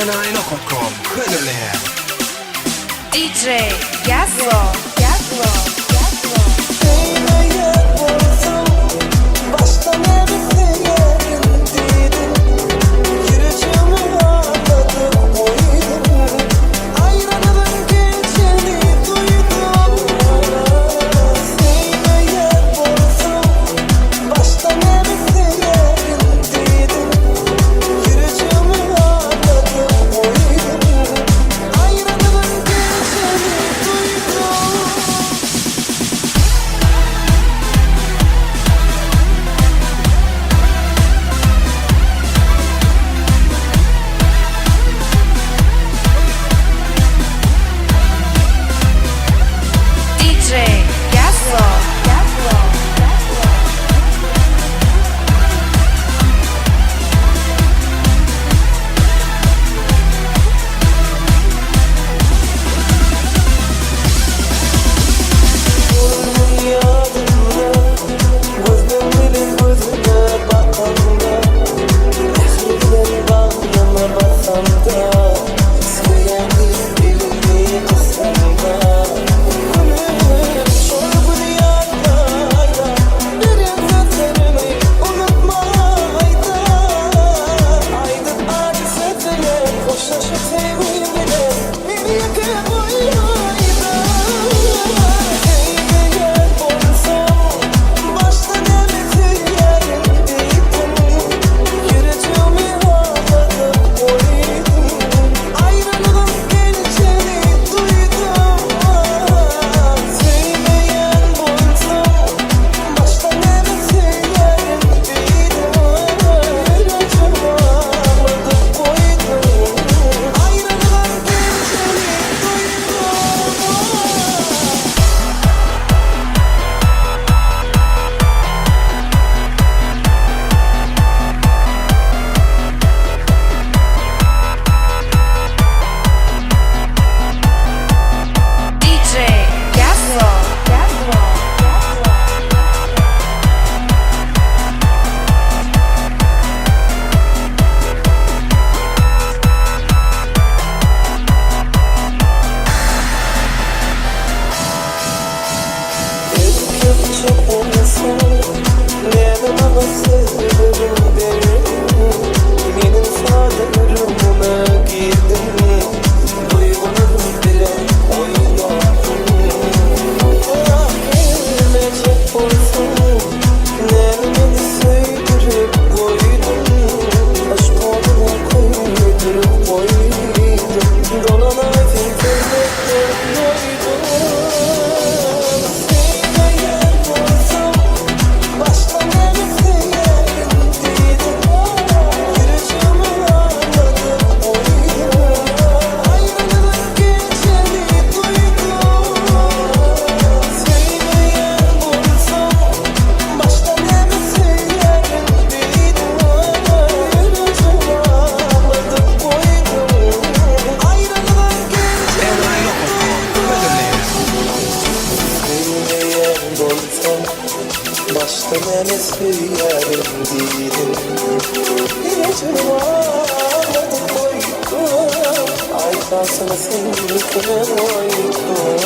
Enaylo.com Hıdırlıya DJ Gaslo Baştan neresi yerindeydim. Yürüyeceğimi anladım oyun. Ayrılığın geçeni duydum. Sevmeyen olsam baştan neresi yerindeydim. Yürüyeceğimi anladım oyun. Ayrılığın geçeni duydum. DJ Gaslo DJ Gaslo Benim sadırımına girdim. Duygularım bile oynadım. Gelmeyecek olsun nermeni söydürüp koydum. Aşk olana koydurup koydum. Dolunay filtrelerden doydum. Sevmeyen olsam baştan neresi yerindeydim. Yürüyeceğimi anladım oyun. Ayrılığın geçeni duydum. Sevmeyen olsam baştan neresi yerindeydim. Yürüyeceğimi anladım oyun. Ayrılığın geçeni Enaylo.com Hıdırlıya Sevmeyen olsam başta neresi yerindeydim. Yürüyeceğimi anladım koydum. Ay kalsana seni kırar koydum.